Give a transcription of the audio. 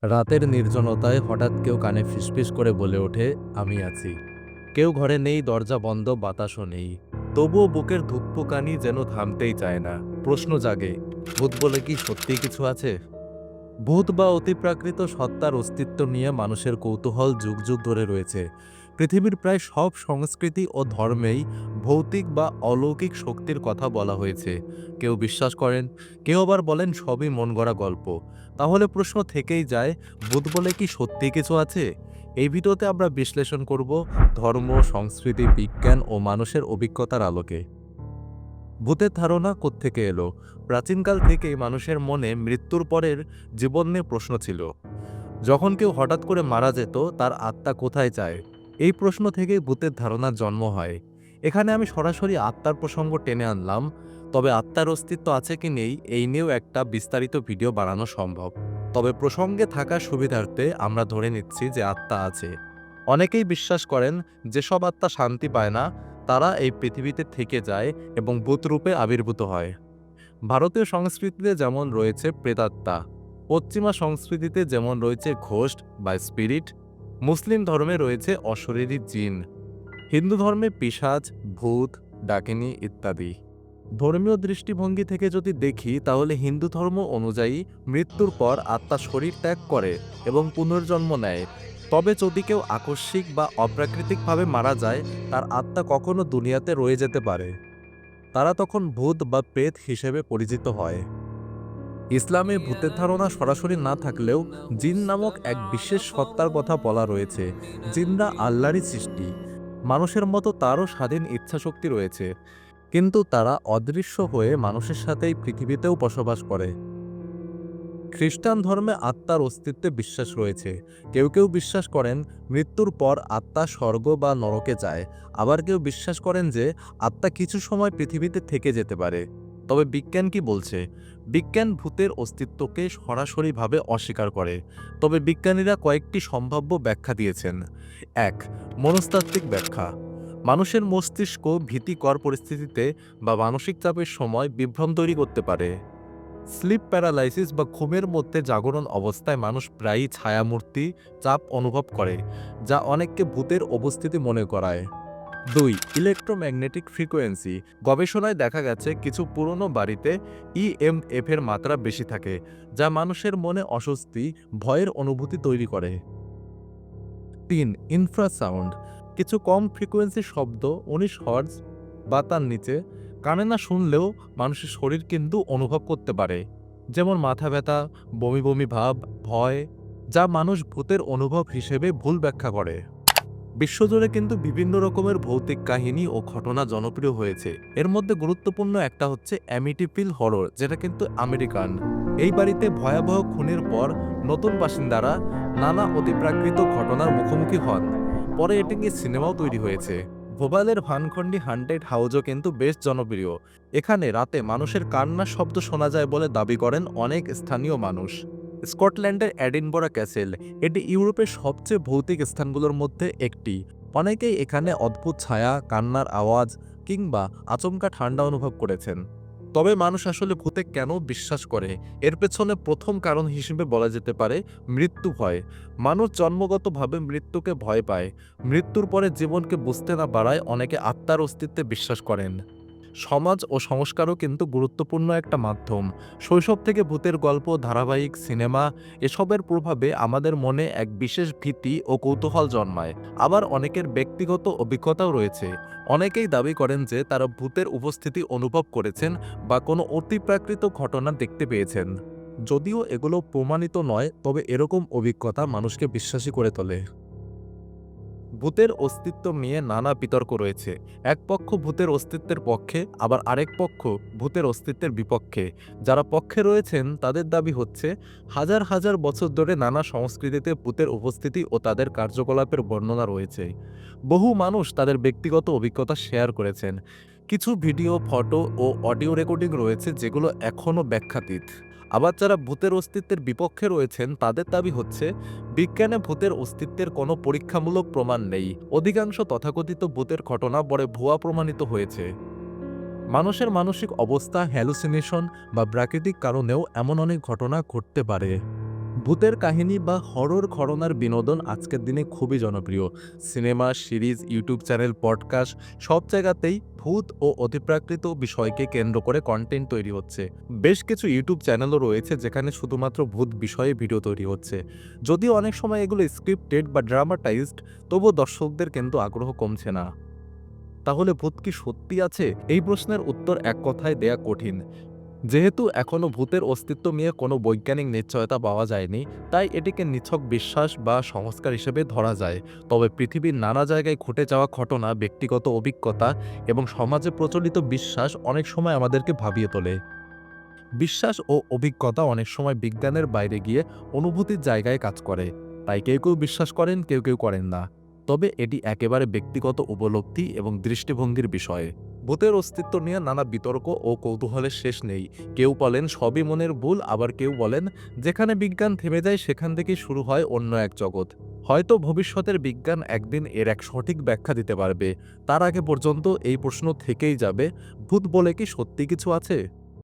রাতের নির্জনতায় হঠাৎ কেউ কানে ফিসফিস করে বলে ওঠে, আমি আছি। কেউ ঘরে নেই, দরজা বন্ধ, বাতাসও নেই। তবুও বুকের ধুকপুকানি যেন থামতেই চায় না। প্রশ্ন জাগে, ভূত বলে কি সত্যি কিছু আছে? ভূত বা অতিপ্রাকৃত সত্তার অস্তিত্ব নিয়ে মানুষের কৌতূহল যুগ যুগ ধরে রয়েছে। পৃথিবীর প্রায় সব সংস্কৃতি ও ধর্মেই ভৌতিক বা অলৌকিক শক্তির কথা বলা হয়েছে। কেউ বিশ্বাস করেন, কেউ আবার বলেন সবই মন গড়া গল্প। তাহলে প্রশ্ন থেকেই যায়, ভূত বলে কি সত্যি কিছু আছে? এই ভিডিওতে আমরা বিশ্লেষণ করব ধর্ম, সংস্কৃতি, বিজ্ঞান ও মানুষের অভিজ্ঞতার আলোকে। ভূতের ধারণা কোত্থেকে এলো? প্রাচীনকাল থেকেই মানুষের মনে মৃত্যুর পরের জীবন নিয়ে প্রশ্ন ছিল। যখন কেউ হঠাৎ করে মারা যেত, তার আত্মা কোথায় যায়? এই প্রশ্ন থেকেই ভূতের ধারণার জন্ম হয়। এখানে আমি সরাসরি আত্মার প্রসঙ্গ টেনে আনলাম, তবে আত্মার অস্তিত্ব আছে কি নেই এই নিয়েও একটা বিস্তারিত ভিডিও বানানো সম্ভব। তবে প্রসঙ্গে থাকার সুবিধার্থে আমরা ধরে নিচ্ছি যে আত্মা আছে। অনেকেই বিশ্বাস করেন যেসব আত্মা শান্তি পায় না, তারা এই পৃথিবীতে থেকে যায় এবং ভূত রূপে আবির্ভূত হয়। ভারতীয় সংস্কৃতিতে যেমন রয়েছে প্রেতাত্মা, পশ্চিমা সংস্কৃতিতে যেমন রয়েছে ঘোস্ট বা স্পিরিট, মুসলিম ধর্মে রয়েছে অশরীরী জিন, হিন্দু ধর্মে পিশাচ, ভূত, ডাকিনী ইত্যাদি। ধর্মীয় দৃষ্টিভঙ্গি থেকে যদি দেখি, তাহলে হিন্দু ধর্ম অনুযায়ী মৃত্যুর পর আত্মা শরীর ত্যাগ করে এবং পুনর্জন্ম নেয়। তবে যদি কেউ আকস্মিক বা অপ্রাকৃতিকভাবে মারা যায়, তার আত্মা কখনো দুনিয়াতে রয়ে যেতে পারে। তারা তখন ভূত বা প্রেত হিসেবে পরিচিত হয়। ইসলামে ভূতের ধারণা সরাসরি না থাকলেও জিন নামক এক বিশেষ সত্তার কথা বলা রয়েছে। জিনরা আল্লাহরই সৃষ্টি। মানুষের মতো তারও স্বাধীন ইচ্ছাশক্তি রয়েছে, কিন্তু তারা অদৃশ্য হয়ে মানুষের সাথেই পৃথিবীতেও বসবাস করে। খ্রিস্টান ধর্মে আত্মার অস্তিত্বে বিশ্বাস রয়েছে। কেউ কেউ বিশ্বাস করেন মৃত্যুর পর আত্মা স্বর্গ বা নরকে যায়। আবার কেউ বিশ্বাস করেন যে আত্মা কিছু সময় পৃথিবীতে থেকে যেতে পারে। তবে বিজ্ঞান কি বলছে? বিজ্ঞান ভূতের অস্তিত্বকে সরাসরিভাবে অস্বীকার করে। তবে বিজ্ঞানীরা কয়েকটি সম্ভাব্য ব্যাখ্যা দিয়েছেন। ১. মনস্তাত্ত্বিক ব্যাখ্যা। মানুষের মস্তিষ্ক ভীতিকর পরিস্থিতিতে বা মানসিক চাপের সময় বিভ্রম তৈরি করতে পারে। স্লিপ প্যারালাইসিস বা ঘুমের মধ্যে জাগরণ অবস্থায় মানুষ প্রায়ই ছায়ামূর্তি, চাপ অনুভব করে, যা অনেককে ভূতের উপস্থিতি মনে করায়। ২. Electromagnetic frequency. গবেষণায় দেখা গেছে কিছু পুরনো বাড়িতে ইএমএফ এর মাত্রা বেশি থাকে, যা মানুষের মনে অস্বস্তি, ভয়ের অনুভূতি তৈরি করে। ৩. ইনফ্রাসাউন্ড। কিছু কম ফ্রিকোয়েন্সি শব্দ ১৯ হার্টজ বা তার নিচে কানে না শুনলেও মানুষের শরীর কিন্তু অনুভব করতে পারে, যেমন মাথা ব্যথা, বমি বমি ভাব, ভয়, যা মানুষ ভূতের অনুভব হিসেবে ভুল ব্যাখ্যা করে। বিশ্বজুড়ে কিন্তু বিভিন্ন রকমের ভৌতিক কাহিনী ও ঘটনা জনপ্রিয় হয়েছে। এর মধ্যে গুরুত্বপূর্ণ একটা হচ্ছে অ্যামিটিভিল হরর, যেটা কিন্তু আমেরিকান। এই বাড়িতে ভয়াবহ খুনের পর নতুন বাসিন্দারা নানা অতিপ্রাকৃত ঘটনার মুখোমুখি হন। পরে এটি নিয়ে সিনেমাও তৈরি হয়েছে। ভোপালের ভানখন্ডি হান্টেড হাউজও কিন্তু বেশ জনপ্রিয়। এখানে রাতে মানুষের কান্নার শব্দ শোনা যায় বলে দাবি করেন অনেক স্থানীয় মানুষ। স্কটল্যান্ডের এডিনবরা ক্যাসেল, এটি ইউরোপের সবচেয়ে ভৌতিক স্থানগুলোর মধ্যে একটি। অনেকেই এখানে অদ্ভুত ছায়া, কান্নার আওয়াজ কিংবা আচমকা ঠান্ডা অনুভব করেছেন। তবে মানুষ আসলে ভূতে কেন বিশ্বাস করে? এর পেছনে প্রথম কারণ হিসেবে বলা যেতে পারে মৃত্যু ভয়। মানুষ জন্মগতভাবে মৃত্যুকে ভয় পায়। মৃত্যুর পরে জীবনকে বুঝতে না পারায় অনেকে আত্মার অস্তিত্বে বিশ্বাস করেন। সমাজ ও সংস্কারও কিন্তু গুরুত্বপূর্ণ একটা মাধ্যম। শৈশব থেকে ভূতের গল্প, ধারাবাহিক, সিনেমা এসবের প্রভাবে আমাদের মনে এক বিশেষ ভীতি ও কৌতূহল জন্মায়। আবার অনেকের ব্যক্তিগত অভিজ্ঞতাও রয়েছে। অনেকেই দাবি করেন যে তারা ভূতের উপস্থিতি অনুভব করেছেন বা কোনো অতিপ্রাকৃত ঘটনা দেখতে পেয়েছেন। যদিও এগুলো প্রমাণিত নয়, তবে এরকম অভিজ্ঞতা মানুষকে বিশ্বাসী করে তোলে। ভূতের অস্তিত্ব নিয়ে নানা বিতর্ক রয়েছে। এক পক্ষ ভূতের অস্তিত্বের পক্ষে, আবার আরেক পক্ষ ভূতের অস্তিত্বের বিপক্ষে। যারা পক্ষে রয়েছেন তাদের দাবি হচ্ছে হাজার হাজার বছর ধরে নানা সংস্কৃতিতে ভূতের উপস্থিতি ও তাদের কার্যকলাপের বর্ণনা রয়েছে। বহু মানুষ তাদের ব্যক্তিগত অভিজ্ঞতা শেয়ার করেছেন। কিছু ভিডিও, ফটো ও অডিও রেকর্ডিং রয়েছে যেগুলো এখনও ব্যাখ্যাতীত। আবার যারা ভূতের অস্তিত্বের বিপক্ষে রয়েছেন তাদের দাবি হচ্ছে বিজ্ঞানে ভূতের অস্তিত্বের কোনো পরীক্ষামূলক প্রমাণ নেই। অধিকাংশ তথাকথিত ভূতের ঘটনা পরে ভুয়া প্রমাণিত হয়েছে। মানুষের মানসিক অবস্থা, হ্যালুসিনেশন বা প্রাকৃতিক কারণেও এমন অনেক ঘটনা ঘটতে পারে। ভূতের কাহিনী বা হরর ঘটনার বিনোদন আজকের দিনে খুবই জনপ্রিয়। Cinema, series, YouTube channel, podcast সব জায়গাতেই ভূত ও অতিপ্রাকৃত বিষয়কে কেন্দ্র করে কন্টেন্ট তৈরি হচ্ছে। বেশ কিছু ইউটিউব চ্যানেলও রয়েছে যেখানে শুধুমাত্র ভূত বিষয়ে ভিডিও তৈরি হচ্ছে। যদিও অনেক সময় এগুলো স্ক্রিপ্টেড বা ড্রামাটাইজড, তবুও দর্শকদের কিন্তু আগ্রহ কমছে না। তাহলে ভূত কি সত্যি আছে? এই প্রশ্নের উত্তর এক কথায় দেয়া কঠিন। যেহেতু এখনও ভূতের অস্তিত্ব নিয়ে কোনো বৈজ্ঞানিক নিশ্চয়তা পাওয়া যায়নি, তাই এটিকে নিছক বিশ্বাস বা সংস্কার হিসেবে ধরা যায়। তবে পৃথিবীর নানা জায়গায় ঘটে যাওয়া ঘটনা, ব্যক্তিগত অভিজ্ঞতা এবং সমাজে প্রচলিত বিশ্বাস অনেক সময় আমাদেরকে ভাবিয়ে তোলে। বিশ্বাস ও অভিজ্ঞতা অনেক সময় বিজ্ঞানের বাইরে গিয়ে অনুভূতির জায়গায় কাজ করে। তাই কেউ কেউ বিশ্বাস করেন, কেউ কেউ করেন না। তবে এটি একেবারে ব্যক্তিগত উপলব্ধি এবং দৃষ্টিভঙ্গির বিষয়। ভূতের অস্তিত্ব নিয়ে নানা বিতর্ক ও কৌতূহলের শেষ নেই। কেউ বলেন সবই মনের ভুল, আবার কেউ বলেন যেখানে বিজ্ঞান থেমে যায় সেখান থেকেই শুরু হয় অন্য এক জগৎ। হয়তো ভবিষ্যতের বিজ্ঞান একদিন এর এক সঠিক ব্যাখ্যা দিতে পারবে। তার আগে পর্যন্ত এই প্রশ্ন থেকেই যাবে, ভূত বলে কি সত্যি কিছু আছে?